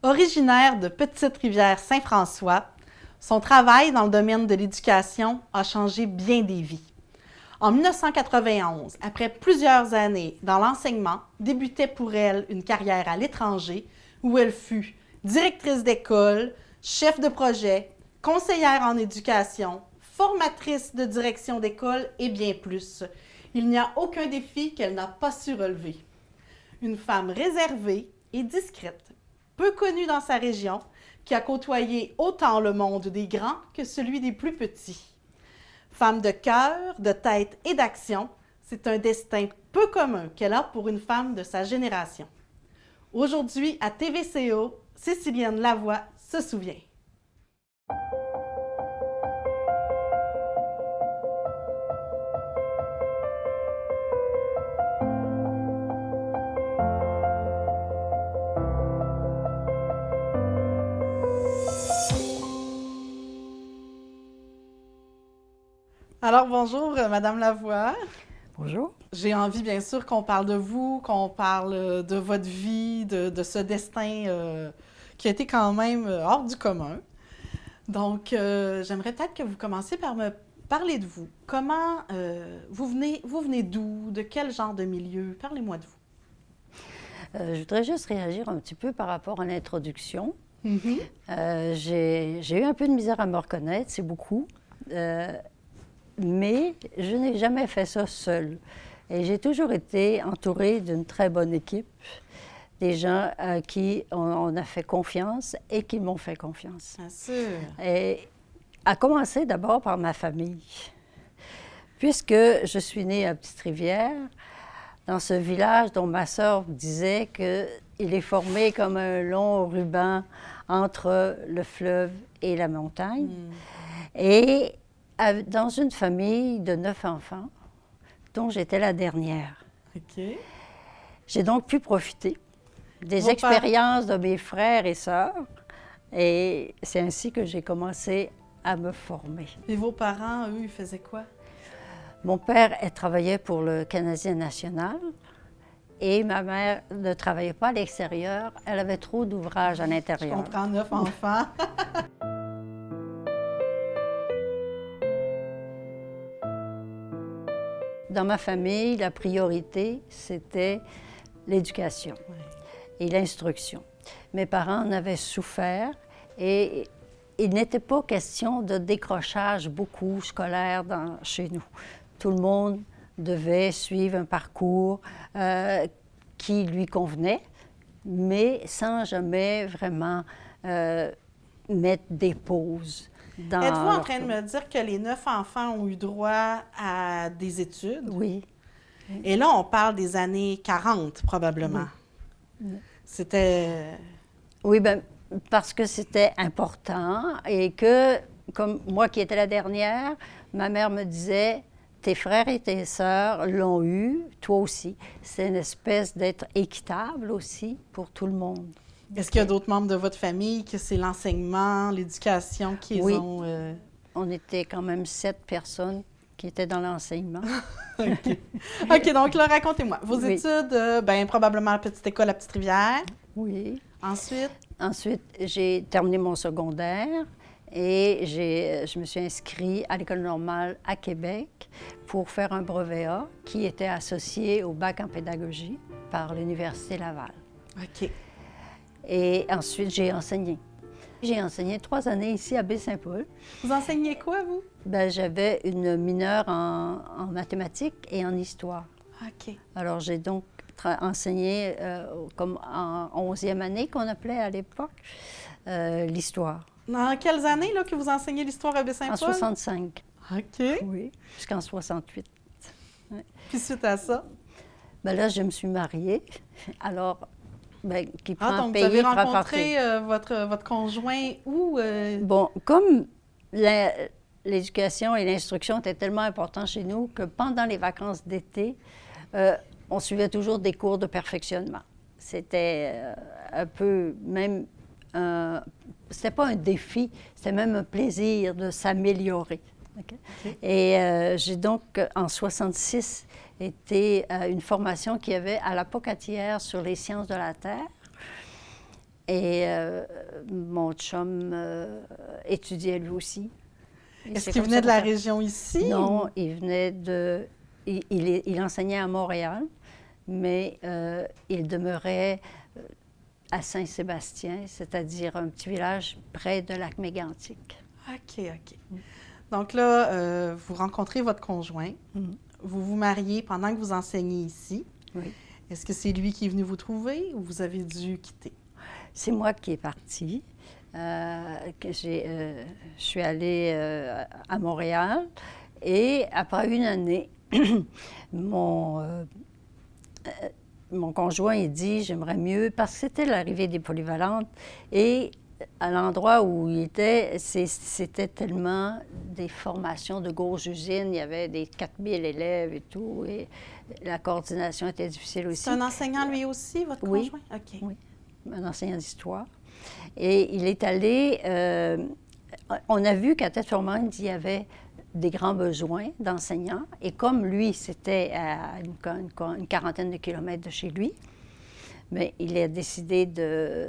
Originaire de Petite-Rivière-Saint-François, son travail dans le domaine de l'éducation a changé bien des vies. En 1991, après plusieurs années dans l'enseignement, débutait pour elle une carrière à l'étranger où elle fut directrice d'école, chef de projet, conseillère en éducation, formatrice de direction d'école et bien plus. Il n'y a aucun défi qu'elle n'a pas su relever. Une femme réservée et discrète, peu connue dans sa région, qui a côtoyé autant le monde des grands que celui des plus petits. Femme de cœur, de tête et d'action, c'est un destin peu commun qu'elle a pour une femme de sa génération. Aujourd'hui, à TVCO, Cécilienne Lavoie se souvient. Alors bonjour, Madame Lavoie. Bonjour. J'ai envie, bien sûr, qu'on parle de vous, qu'on parle de votre vie, de ce destin qui a été quand même hors du commun. Donc, j'aimerais peut-être que vous commenciez par me parler de vous. Comment vous venez d'où? De quel genre de milieu? Parlez-moi de vous. Je voudrais juste réagir un petit peu par rapport à l'introduction. Mm-hmm. J'ai eu un peu de misère à me reconnaître, c'est beaucoup, mais je n'ai jamais fait ça seule. Et j'ai toujours été entourée d'une très bonne équipe, des gens à qui on a fait confiance et qui m'ont fait confiance. Bien sûr. Et à commencer d'abord par ma famille. Puisque je suis née à Petite-Rivière, dans ce village dont ma sœur disait qu'il est formé comme un long ruban entre le fleuve et la montagne. Et dans une famille de 9 enfants, dont j'étais la dernière. OK. J'ai donc pu profiter des Vos expériences de mes frères et sœurs, et c'est ainsi que j'ai commencé à me former. Et vos parents, eux, ils faisaient quoi? Mon père, elle travaillait pour le Canadien national et ma mère ne travaillait pas à l'extérieur. Elle avait trop d'ouvrages à Je l'intérieur. comprends, 9 enfants. Dans ma famille, la priorité, c'était l'éducation Ouais. et l'instruction. Mes parents en avaient souffert et il n'était pas question de décrochage beaucoup scolaire chez nous. Tout le monde devait suivre un parcours qui lui convenait, mais sans jamais vraiment mettre des pauses. Êtes-vous en train de me dire que les 9 enfants ont eu droit à des études? Oui. Et là, on parle des années 40, probablement. Oui. C'était... Oui, bien, parce que c'était important et que, comme moi qui étais la dernière, ma mère me disait, tes frères et tes sœurs l'ont eu, toi aussi. C'est une espèce d'être équitable aussi pour tout le monde. Est-ce qu'il y a d'autres membres de votre famille que c'est l'enseignement, l'éducation qui Oui. ont... On était quand même 7 personnes qui étaient dans l'enseignement. OK. OK, donc là, racontez-moi. Vos Oui. études, bien, probablement à la petite école à Petite-Rivière. Oui. Ensuite? Ensuite, j'ai terminé mon secondaire et je me suis inscrite à l'École normale à Québec pour faire un brevet A qui était associé au bac en pédagogie par l'Université Laval. OK. Et ensuite, j'ai enseigné. J'ai enseigné 3 années ici à Baie-Saint-Paul. Vous enseignez quoi, vous? Bien, j'avais une mineure en mathématiques et en histoire. OK. Alors, j'ai donc enseigné comme en 11e année qu'on appelait à l'époque l'histoire. Dans quelles années là, que vous enseignez l'histoire à En Baie-Saint-Paul? 65. OK. Oui, jusqu'en 68. Ouais. Puis suite à ça? Bien là, je me suis mariée. Alors, bien, qui prend Ah, donc pays, vous avez prend rencontré parti. votre conjoint où? Bon, comme l'éducation et l'instruction étaient tellement importants chez nous que pendant les vacances d'été, on suivait toujours des cours de perfectionnement. C'était un peu même... c'était pas un défi, c'était même un plaisir de s'améliorer. Okay? OK. Et j'ai donc, en 66, été à une formation qu'il y avait à la Pocatière sur les sciences de la Terre. Et mon chum étudiait lui aussi. Est-ce qu'il venait de la région ici? Non, ou... il venait de... Il enseignait à Montréal, mais il demeurait à Saint-Sébastien, c'est-à-dire un petit village près de Lac-Mégantic. OK, OK. Donc là, vous rencontrez votre conjoint, vous vous mariez pendant que vous enseignez ici. Oui. Est-ce que c'est lui qui est venu vous trouver ou vous avez dû quitter? C'est moi qui est partie. Je suis allée à Montréal et après une année, mon conjoint il dit j'aimerais mieux, parce que c'était l'arrivée des polyvalentes et à l'endroit où il était, c'était tellement des formations de grosses usines, il y avait des 4000 élèves et tout, et la coordination était difficile aussi. C'est un enseignant lui aussi, votre conjoint? OK. Oui, un enseignant d'histoire. Et il est allé, on a vu qu'à Tête-Formande, il y avait des grands besoins d'enseignants. Et comme lui, c'était à une quarantaine de kilomètres de chez lui, mais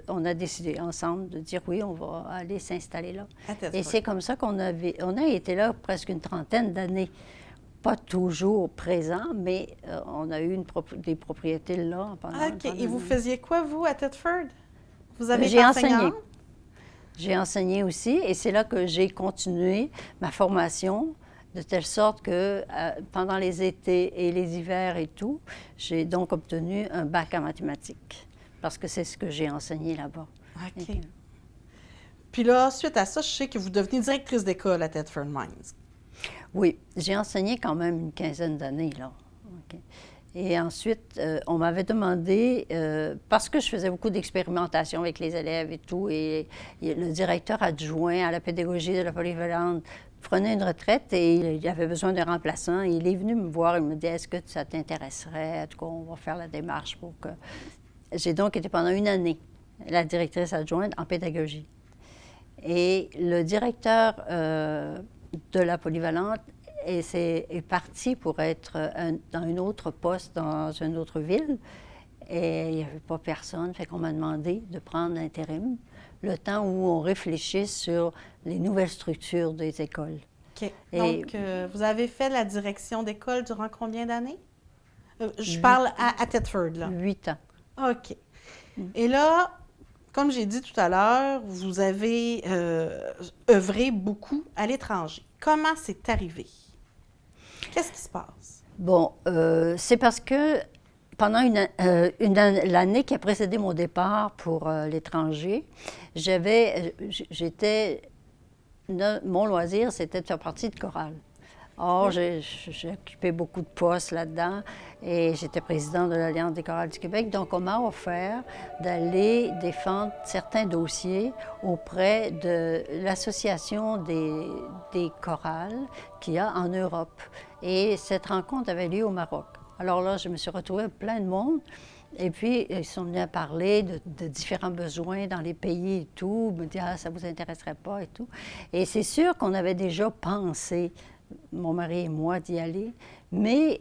on a décidé ensemble de dire oui, on va aller s'installer là. Et c'est comme ça on a été là presque une trentaine d'années. Pas toujours présent, mais on a eu des propriétés là pendant... OK. Et vous faisiez quoi, vous, à Thetford? Vous avez J'ai enseigné. J'ai enseigné aussi, et c'est là que j'ai continué ma formation, de telle sorte que pendant les étés et les hivers et tout, j'ai donc obtenu un bac en mathématiques, parce que c'est ce que j'ai enseigné là-bas. OK. Puis là, suite à ça, je sais que vous devenez directrice d'école à Thetford Mines. Oui, j'ai enseigné quand même une quinzaine d'années, là. Okay. Et ensuite, on m'avait demandé, parce que je faisais beaucoup d'expérimentation avec les élèves et tout, et le directeur adjoint à la pédagogie de la polyvalente prenait une retraite et il avait besoin d'un remplaçant. Et il est venu me voir et me dit, est-ce que ça t'intéresserait? En tout cas, on va faire la démarche pour que... J'ai donc été pendant une année la directrice adjointe en pédagogie. Et le directeur de la polyvalente est parti pour être dans un autre poste dans une autre ville. Et il n'y avait pas personne, fait qu'on m'a demandé de prendre l'intérim, le temps où on réfléchit sur les nouvelles structures des écoles. OK. Donc, vous avez fait la direction d'école durant combien d'années? Je parle à Thetford, là. 8 ans. OK. Et là, comme j'ai dit tout à l'heure, vous avez œuvré beaucoup à l'étranger. Comment c'est arrivé? Qu'est-ce qui se passe? Bon, c'est parce que pendant l'année qui a précédé mon départ pour l'étranger, mon loisir, c'était de faire partie de chorale. Or, j'ai occupé beaucoup de postes là-dedans et j'étais présidente de l'Alliance des chorales du Québec. Donc, on m'a offert d'aller défendre certains dossiers auprès de l'Association des chorales qu'il y a en Europe. Et cette rencontre avait lieu au Maroc. Alors là, je me suis retrouvée avec plein de monde. Et puis, ils sont venus à parler de différents besoins dans les pays et tout, me dire « Ah, ça ne vous intéresserait pas » et tout. Et c'est sûr qu'on avait déjà pensé, mon mari et moi, d'y aller, mais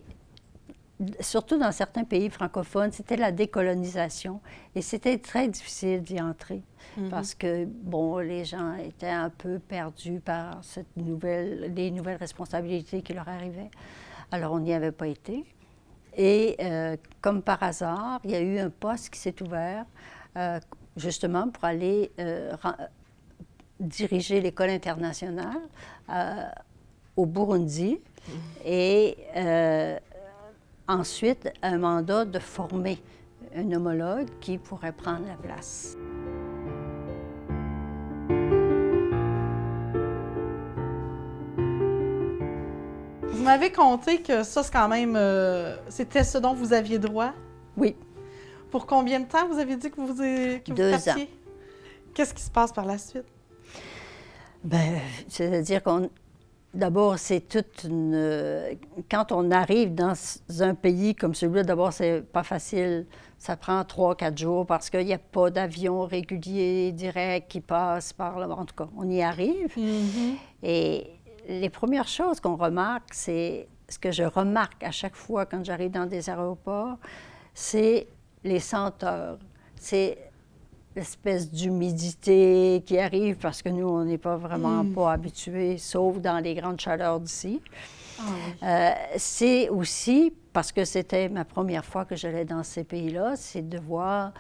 surtout dans certains pays francophones, c'était la décolonisation. Et c'était très difficile d'y entrer parce que, bon, les gens étaient un peu perdus par les nouvelles responsabilités qui leur arrivaient. Alors, on n'y avait pas été. Et comme par hasard, il y a eu un poste qui s'est ouvert justement pour aller diriger l'école internationale au Burundi et ensuite un mandat de former un homologue qui pourrait prendre la place. Vous m'avez conté que ça, c'est quand même... c'était ce dont vous aviez droit? Oui. Pour combien de temps vous avez dit que vous partiez? 2 ans. Qu'est-ce qui se passe par la suite? Bien, c'est-à-dire d'abord, c'est toute une... Quand on arrive dans un pays comme celui-là, d'abord, c'est pas facile. Ça prend 3-4 jours parce qu'il n'y a pas d'avion régulier, direct, qui passe par là. En tout cas, on y arrive. Et les premières choses qu'on remarque, c'est ce que je remarque à chaque fois quand j'arrive dans des aéroports, c'est les senteurs. C'est l'espèce d'humidité qui arrive parce que nous, on n'est pas vraiment pas habitués, sauf dans les grandes chaleurs d'ici. Ah oui. C'est aussi, parce que c'était ma première fois que j'allais dans ces pays-là, c'est de voir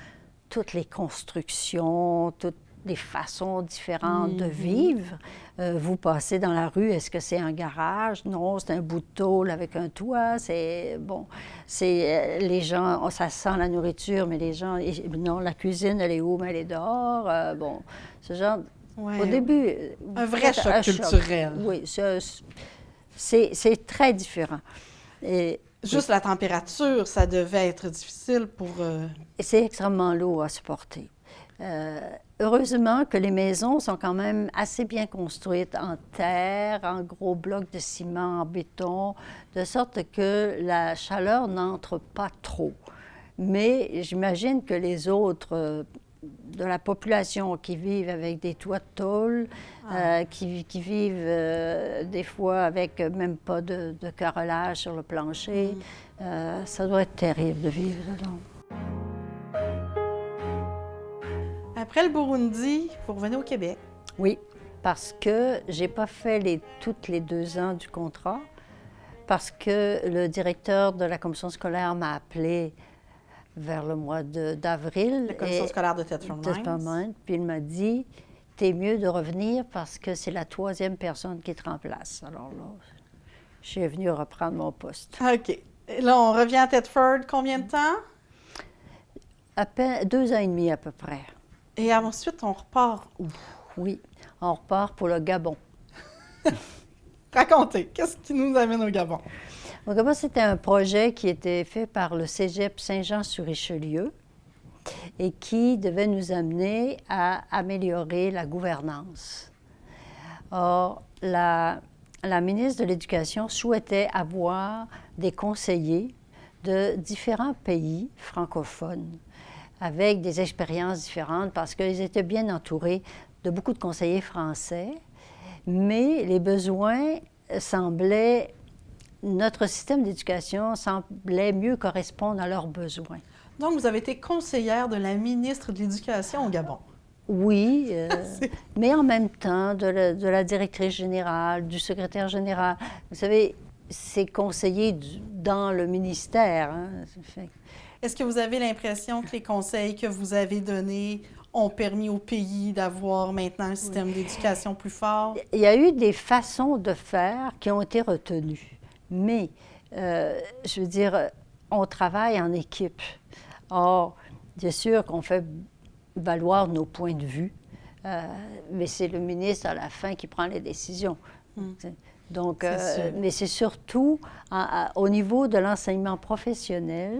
toutes les constructions, toutes les façons différentes de vivre. Vous passez dans la rue, est-ce que c'est un garage? Non, c'est un bout de tôle avec un toit. C'est, bon, c'est les gens, ça sent la nourriture, mais les gens, non, la cuisine, elle est où? Mais elle est dehors. Bon, ce genre, Ouais, au début... un vrai choc un culturel. Oui, c'est très différent. Et Juste la température, ça devait être difficile pour... c'est extrêmement lourd à supporter. Heureusement que les maisons sont quand même assez bien construites en terre, en gros blocs de ciment, en béton, de sorte que la chaleur n'entre pas trop. Mais j'imagine que les autres de la population qui vivent avec des toits de tôle, qui vivent des fois avec même pas de carrelage sur le plancher, ça doit être terrible de vivre dedans. Après le Burundi, vous revenez au Québec. Oui, parce que j'ai pas fait toutes les 2 ans du contrat, parce que le directeur de la commission scolaire m'a appelé vers le mois d'avril. La commission scolaire de Thetford Mines. Puis il m'a dit, t'es mieux de revenir parce que c'est la 3e personne qui te remplace. Alors là, je suis venue reprendre mon poste. OK. Et là, on revient à Thetford, combien de temps? À peine 2 ans et demi à peu près. Et ensuite, on repart où? Oui, on repart pour le Gabon. Racontez, qu'est-ce qui nous amène au Gabon? Au Gabon, c'était un projet qui était fait par le Cégep Saint-Jean-sur-Richelieu et qui devait nous amener à améliorer la gouvernance. Or, la ministre de l'Éducation souhaitait avoir des conseillers de différents pays francophones avec des expériences différentes parce qu'ils étaient bien entourés de beaucoup de conseillers français, mais les besoins semblaient, notre système d'éducation semblait mieux correspondre à leurs besoins. Donc, vous avez été conseillère de la ministre de l'Éducation au Gabon. Oui, mais en même temps de la directrice générale, du secrétaire général. Vous savez, c'est conseiller dans le ministère. Hein. Est-ce que vous avez l'impression que les conseils que vous avez donnés ont permis au pays d'avoir maintenant un système d'éducation plus fort? Il y a eu des façons de faire qui ont été retenues, mais je veux dire, on travaille en équipe. Or, bien sûr qu'on fait valoir nos points de vue, mais c'est le ministre à la fin qui prend les décisions. Donc, mais c'est surtout au niveau de l'enseignement professionnel.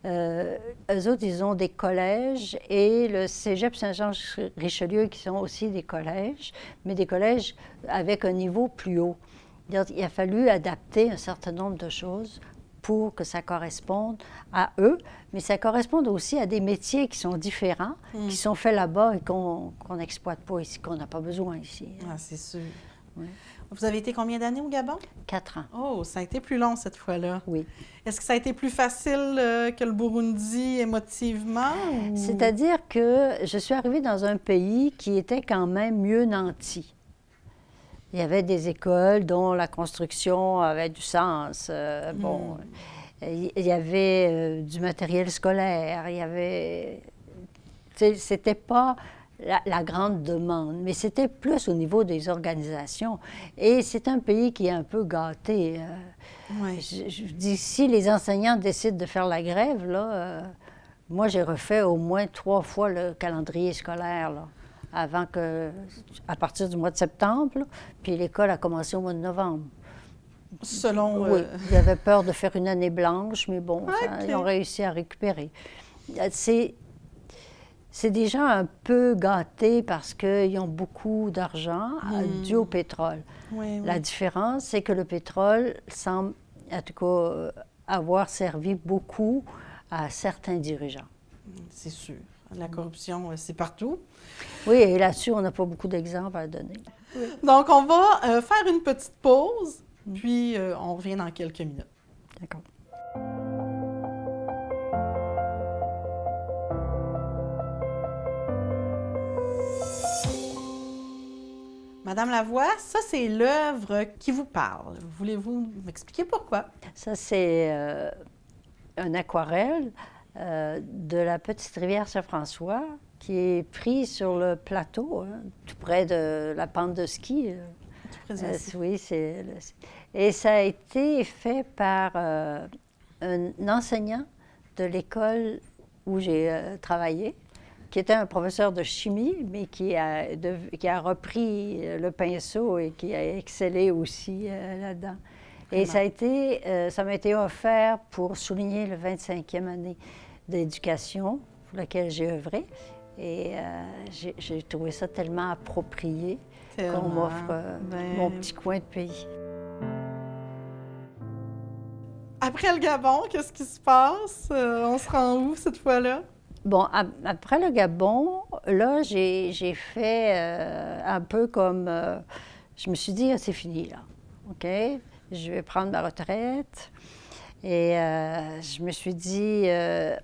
Eux autres, ils ont des collèges et le Cégep Saint-Jean-Richelieu qui sont aussi des collèges, mais des collèges avec un niveau plus haut. Il a fallu adapter un certain nombre de choses pour que ça corresponde à eux, mais ça corresponde aussi à des métiers qui sont différents, qui sont faits là-bas et qu'on n'exploite pas ici, qu'on n'a pas besoin ici. Ah, c'est sûr. Oui. Vous avez été combien d'années au Gabon? 4 ans. Oh, ça a été plus long cette fois-là. Oui. Est-ce que ça a été plus facile que le Burundi émotivement? Ou... C'est-à-dire que je suis arrivée dans un pays qui était quand même mieux nanti. Il y avait des écoles dont la construction avait du sens. Bon, il y avait du matériel scolaire, il y avait... C'était pas la grande demande, mais c'était plus au niveau des organisations. Et c'est un pays qui est un peu gâté. Ouais. Je dis, si les enseignants décident de faire la grève, là, moi, j'ai refait au moins 3 fois le calendrier scolaire, là, avant que, à partir du mois de septembre, là, puis l'école a commencé au mois de novembre. Selon... Oui, j'avais peur de faire une année blanche, mais bon, Okay. ils ont réussi à récupérer. C'est des gens un peu gâtés parce qu'ils ont beaucoup d'argent dû au pétrole. Oui, oui. La différence, c'est que le pétrole semble, en tout cas, avoir servi beaucoup à certains dirigeants. C'est sûr. La corruption, c'est partout. Oui, et là-dessus, on n'a pas beaucoup d'exemples à donner. Donc, on va faire une petite pause, puis on revient dans quelques minutes. D'accord. Madame Lavoie, ça, c'est l'œuvre qui vous parle. Voulez-vous m'expliquer pourquoi? Ça, c'est un aquarelle de la petite rivière Saint-François qui est pris sur le plateau, hein, tout près de la pente de ski. Tout présent ici. Oui, et ça a été fait par un enseignant de l'école où j'ai travaillé, qui était un professeur de chimie, mais qui a repris le pinceau et qui a excellé aussi là-dedans. Et ça m'a été offert pour souligner le 25e année d'éducation pour laquelle j'ai œuvré. Et j'ai trouvé ça tellement approprié qu'on m'offre mon petit coin de pays. Après le Gabon, qu'est-ce qui se passe? On se rend où cette fois-là? Bon, après le Gabon, là, j'ai fait un peu comme... je me suis dit, ah, c'est fini, là. OK? Je vais prendre ma retraite. Et je me suis dit,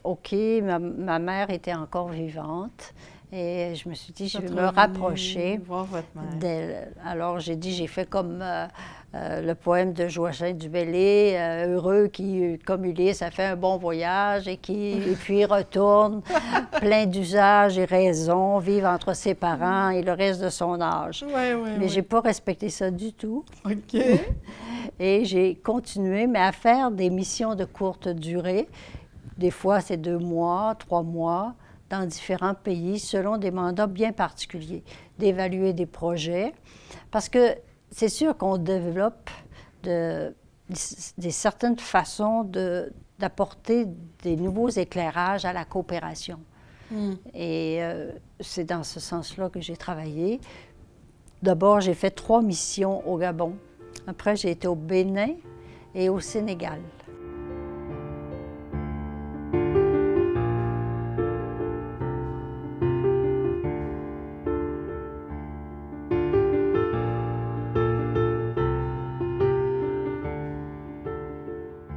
OK, ma mère était encore vivante. Et je me suis dit, je vais me rapprocher d'elle. Alors, j'ai fait comme le poème de Joachim du Bellay, heureux qui, comme Ulysse, a fait un bon voyage et puis retourne, plein d'usages et raisons, vivre entre ses parents et le reste de son âge. Mais j'ai pas respecté ça du tout. OK. Et j'ai continué, mais à faire des missions de courte durée. Des fois, c'est 2 mois, 3 mois, dans différents pays, selon des mandats bien particuliers, d'évaluer des projets. Parce que c'est sûr qu'on développe des certaines façons d'apporter des nouveaux éclairages à la coopération. Et c'est dans ce sens-là que j'ai travaillé. D'abord, j'ai fait 3 missions au Gabon. Après, j'ai été au Bénin et au Sénégal.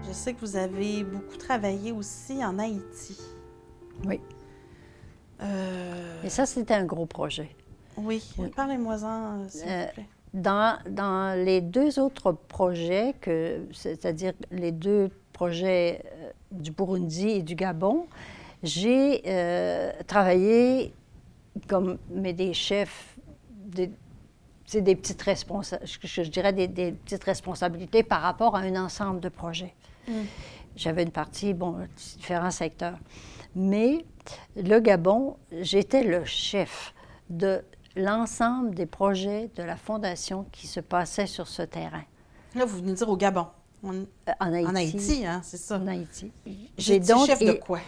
Je sais que vous avez beaucoup travaillé aussi en Haïti. Oui. Et ça, c'était un gros projet. Oui. Parlez-moi-en, s'il vous plaît. Dans les 2 autres projets, c'est-à-dire les 2 projets du Burundi et du Gabon, j'ai travaillé comme des chefs, c'est des petites responsabilités, je dirais des petites responsabilités par rapport à un ensemble de projets. J'avais une partie, différents secteurs. Mais le Gabon, j'étais le chef de l'ensemble des projets de la Fondation qui se passaient sur ce terrain. Là, vous venez de dire au Gabon. En Haïti. En Haïti, hein, c'est ça. En Haïti. J'étais chef de quoi?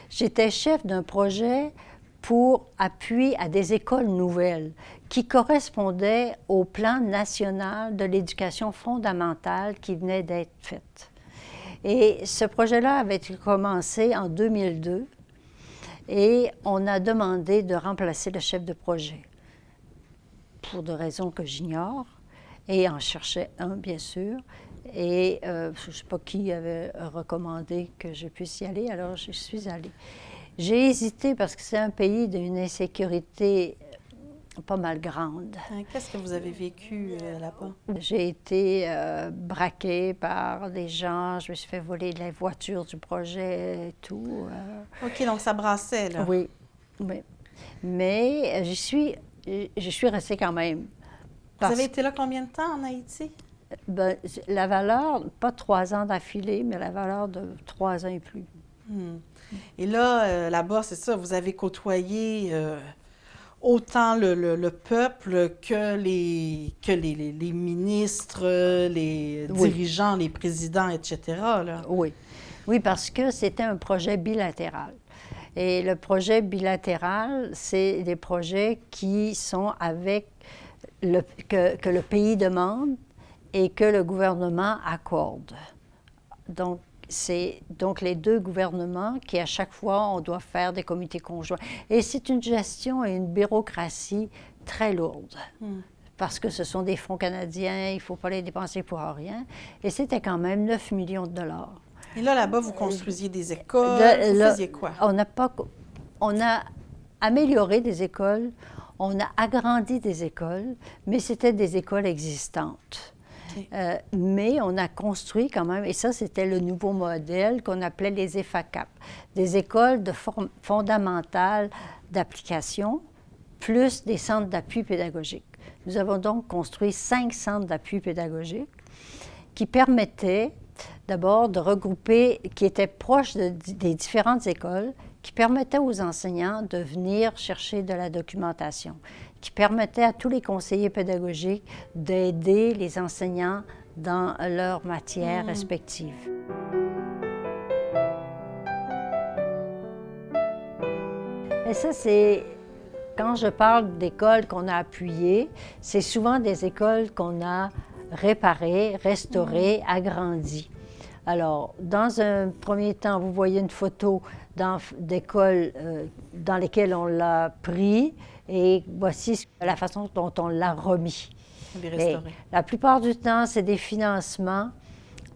J'étais chef d'un projet pour appui à des écoles nouvelles qui correspondaient au plan national de l'éducation fondamentale qui venait d'être fait. Et ce projet-là avait commencé en 2002 et on a demandé de remplacer le chef de projet pour des raisons que j'ignore, et en cherchait un, bien sûr. Et je ne sais pas qui avait recommandé que je puisse y aller, alors je suis allée. J'ai hésité parce que c'est un pays d'une insécurité pas mal grande. Qu'est-ce que vous avez vécu là-bas? J'ai été braquée par des gens, je me suis fait voler la voiture du projet et tout. OK, donc ça brassait, là. Oui. Mais je suis restée quand même. Vous avez été là combien de temps en Haïti? La valeur, pas 3 ans d'affilée, mais la valeur de 3 ans et plus. Et là, là-bas, c'est ça, vous avez côtoyé autant le peuple que les ministres, les dirigeants, les présidents, etc. Là. Oui, parce que c'était un projet bilatéral. Et le projet bilatéral, c'est des projets qui sont avec que le pays demande et que le gouvernement accorde. Donc, c'est les 2 gouvernements qui, à chaque fois, on doit faire des comités conjoints. Et c'est une gestion et une bureaucratie très lourde, parce que ce sont des fonds canadiens, il ne faut pas les dépenser pour rien. Et c'était quand même 9 millions de dollars. Et là-bas, vous construisiez des écoles, vous faisiez quoi? On a amélioré des écoles, On a agrandi des écoles, mais c'était des écoles existantes. OK. Mais on a construit quand même, et ça c'était le nouveau modèle qu'on appelait les EFACAP, des écoles de fondamentales d'application, plus des centres d'appui pédagogique. Nous avons donc construit 5 centres d'appui pédagogique qui permettaient d'abord de regrouper, qui étaient proches des différentes écoles, qui permettaient aux enseignants de venir chercher de la documentation, qui permettaient à tous les conseillers pédagogiques d'aider les enseignants dans leurs matières respectives. Et ça, c'est, quand je parle d'écoles qu'on a appuyées, c'est souvent des écoles qu'on a réparées, restaurées, agrandies. Alors, dans un premier temps, vous voyez une photo d'écoles dans lesquelles on l'a pris et voici la façon dont on l'a remis. Et la plupart du temps, c'est des financements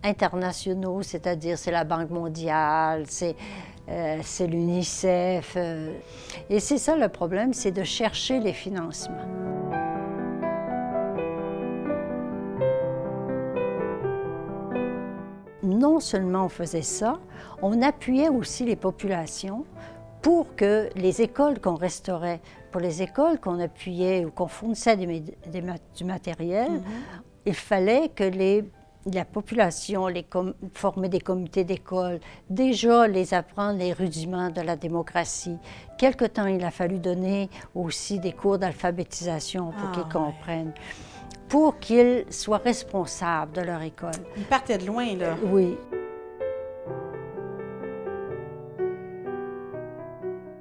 internationaux, c'est-à-dire c'est la Banque mondiale, c'est l'UNICEF. Et c'est ça le problème, c'est de chercher les financements. Non seulement on faisait ça, on appuyait aussi les populations pour que les écoles qu'on restaurait, pour les écoles qu'on appuyait ou qu'on fournissait du matériel, il fallait que la population, former des comités d'école, déjà les apprendre les rudiments de la démocratie. Quelque temps il a fallu donner aussi des cours d'alphabétisation pour qu'ils comprennent. Pour qu'ils soient responsables de leur école. Ils partaient de loin, là. Oui.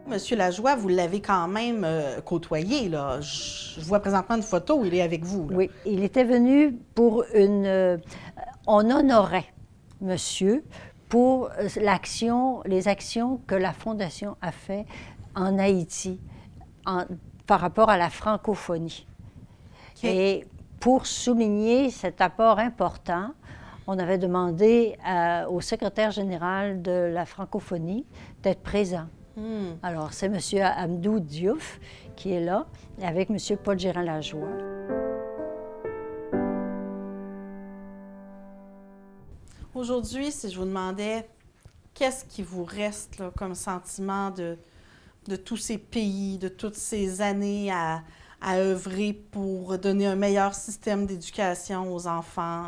Monsieur Lajoie, vous l'avez quand même côtoyé, là. Je vois présentement une photo où il est avec vous, là. Oui, il était venu pour on honorait monsieur pour les actions que la Fondation a fait en Haïti par rapport à la francophonie. Okay. Et pour souligner cet apport important, on avait demandé au secrétaire général de la francophonie d'être présent. Alors, c'est M. Hamdou Diouf qui est là, avec M. Paul Gérin Lajoie. Aujourd'hui, si je vous demandais, qu'est-ce qui vous reste là, comme sentiment de tous ces pays, de toutes ces années à œuvrer pour donner un meilleur système d'éducation aux enfants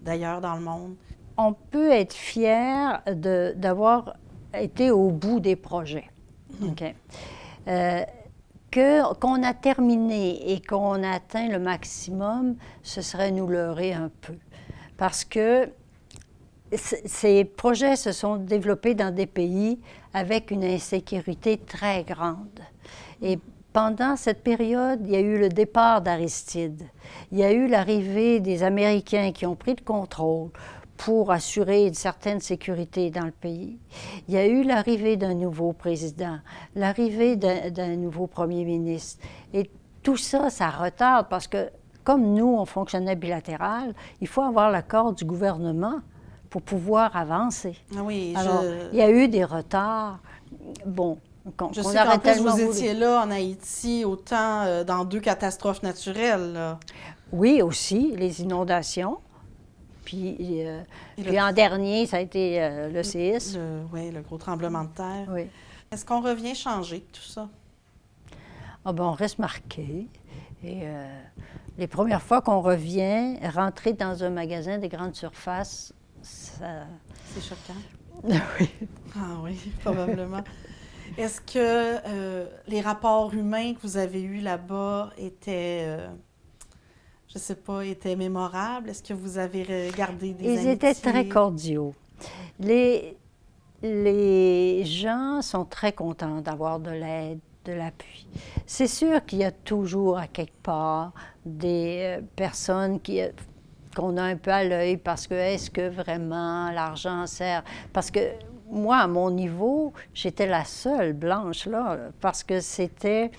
d'ailleurs dans le monde? On peut être fier d'avoir été au bout des projets. Okay. Qu'on a terminé et qu'on a atteint le maximum, ce serait nous leurrer un peu. Parce que ces projets se sont développés dans des pays avec une insécurité très grande. Et pendant cette période, il y a eu le départ d'Aristide. Il y a eu l'arrivée des Américains qui ont pris le contrôle pour assurer une certaine sécurité dans le pays. Il y a eu l'arrivée d'un nouveau président, l'arrivée d'un nouveau premier ministre. Et tout ça, ça retarde parce que, comme nous, on fonctionnait bilatéral, il faut avoir l'accord du gouvernement pour pouvoir avancer. Oui, alors, il y a eu des retards. Bon, je sais qu'en plus, vous étiez là en Haïti, autant dans 2 catastrophes naturelles. Là. Oui, aussi, les inondations. Puis en dernier, ça a été le séisme. Oui, le gros tremblement de terre. Oui. Est-ce qu'on revient changer tout ça? Ah ben, on reste marqué. Et les premières fois qu'on revient, rentrer dans un magasin de grande surface, ça... C'est choquant? Oui. Ah oui, probablement. Est-ce que les rapports humains que vous avez eus là-bas étaient... je ne sais pas, étaient mémorables? Est-ce que vous avez gardé des amitiés? Ils étaient très cordiaux. Les gens sont très contents d'avoir de l'aide, de l'appui. C'est sûr qu'il y a toujours à quelque part des personnes qu'on a un peu à l'œil parce que est-ce que vraiment l'argent sert? Parce que moi, à mon niveau, j'étais la seule blanche là parce que c'était...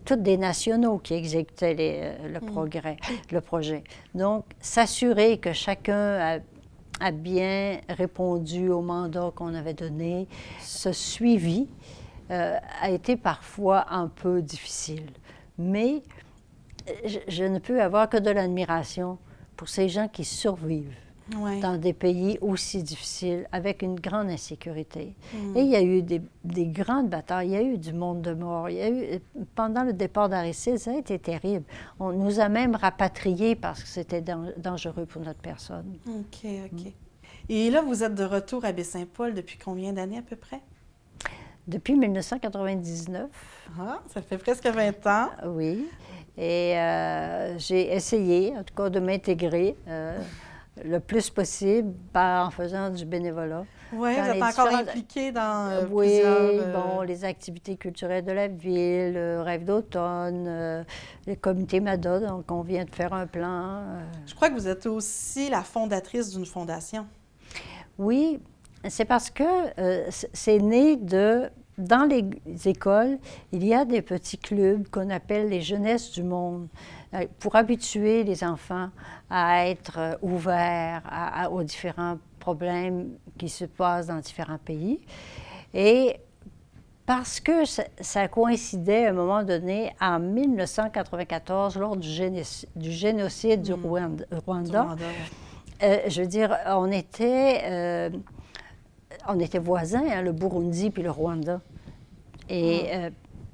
toutes des nationaux qui exécutaient le projet. Donc, s'assurer que chacun a bien répondu au mandat qu'on avait donné, ce suivi a été parfois un peu difficile. Mais je ne peux avoir que de l'admiration pour ces gens qui survivent Ouais. dans des pays aussi difficiles, avec une grande insécurité. Et il y a eu des grandes batailles, il y a eu du monde de mort. Il y a eu, pendant le départ d'Aristide, ça a été terrible. On nous a même rapatriés parce que c'était dangereux pour notre personne. OK, OK. Et là, vous êtes de retour à Baie-Saint-Paul depuis combien d'années à peu près? Depuis 1999. Ah, ça fait presque 20 ans. Oui. Et j'ai essayé, en tout cas, de m'intégrer le plus possible en faisant du bénévolat. Oui, vous Dans êtes les encore différentes- impliqué dans Oui, plusieurs... bon, les activités culturelles de la ville, le rêve d'automne, le comité MADA, donc on vient de faire un plan. Je crois que vous êtes aussi la fondatrice d'une fondation. Oui, c'est parce que c'est né de... Dans les écoles, il y a des petits clubs qu'on appelle les jeunesses du monde, pour habituer les enfants à être ouverts aux différents problèmes qui se passent dans différents pays. Et parce que ça coïncidait à un moment donné, en 1994, lors du génocide du Rwanda, Du Rwanda, ouais. je veux dire, on était voisins, hein, le Burundi puis le Rwanda. Et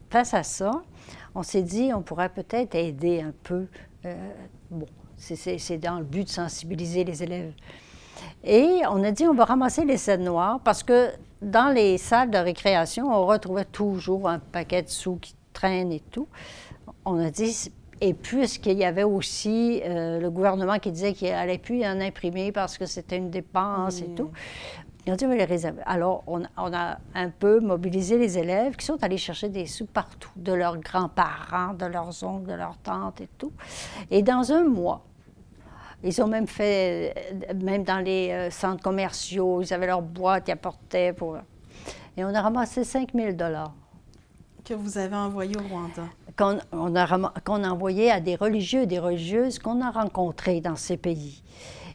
face à ça, on s'est dit, on pourrait peut-être aider un peu. Bon, c'est dans le but de sensibiliser les élèves. Et on a dit, on va ramasser les scènes noires parce que dans les salles de récréation, on retrouvait toujours un paquet de sous qui traînent et tout. On a dit, et puisqu'il y avait aussi le gouvernement qui disait qu'il n'allait plus en imprimer parce que c'était une dépense et tout, ils ont dit, on va les réserver. Alors, on a un peu mobilisé les élèves qui sont allés chercher des sous partout, de leurs grands-parents, de leurs oncles, de leurs tantes et tout. Et dans un mois, ils ont même fait, même dans les centres commerciaux, ils avaient leur boîte, ils apportaient pour... Et on a ramassé 5 000 $ Que vous avez envoyé au Rwanda. qu'on a envoyé à des religieux et des religieuses qu'on a rencontrés dans ces pays.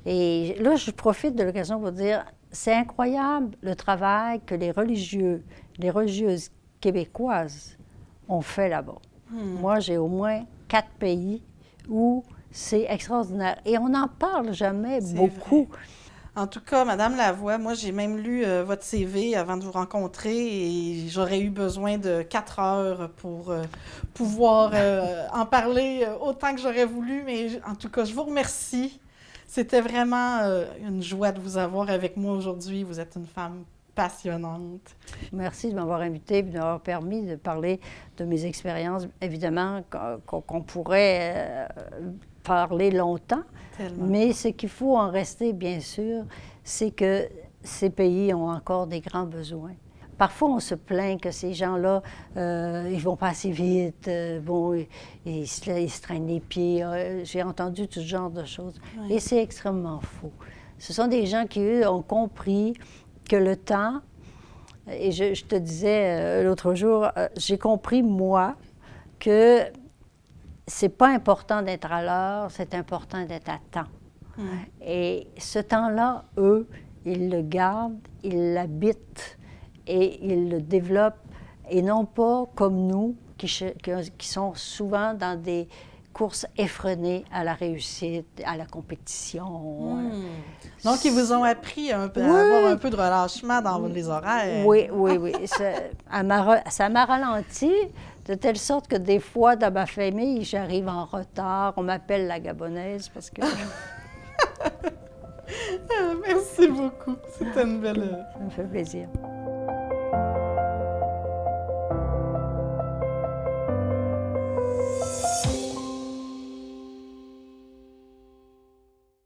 Et là, je profite de l'occasion pour dire, c'est incroyable le travail que les religieuses québécoises ont fait là-bas. Moi, j'ai au moins 4 pays où c'est extraordinaire. Et on n'en parle jamais beaucoup. Vrai. En tout cas, Madame Lavoie, moi, j'ai même lu votre CV avant de vous rencontrer et j'aurais eu besoin de 4 heures pour pouvoir en parler autant que j'aurais voulu. Mais en tout cas, je vous remercie. C'était vraiment une joie de vous avoir avec moi aujourd'hui. Vous êtes une femme passionnante. Merci de m'avoir invitée et de m'avoir permis de parler de mes expériences. Évidemment, qu'on pourrait parler longtemps. Tellement. Mais ce qu'il faut en rester, bien sûr, c'est que ces pays ont encore des grands besoins. Parfois, on se plaint que ces gens-là, ils vont pas assez vite, bon, ils se traînent les pieds. J'ai entendu tout ce genre de choses. Oui. Et c'est extrêmement faux. Ce sont des gens qui, eux, ont compris que le temps, et je te disais l'autre jour, j'ai compris, moi, que c'est pas important d'être à l'heure, c'est important d'être à temps. Et ce temps-là, eux, ils le gardent, ils l'habitent et ils le développent, et non pas comme nous, qui sont souvent dans des courses effrénées à la réussite, à la compétition. Donc, ils vous ont appris à avoir un peu de relâchement dans les horaires. Oui. Ça m'a ralenti, de telle sorte que des fois, dans ma famille, j'arrive en retard. On m'appelle la Gabonaise parce que... Merci beaucoup. C'était une belle... Ça me fait plaisir.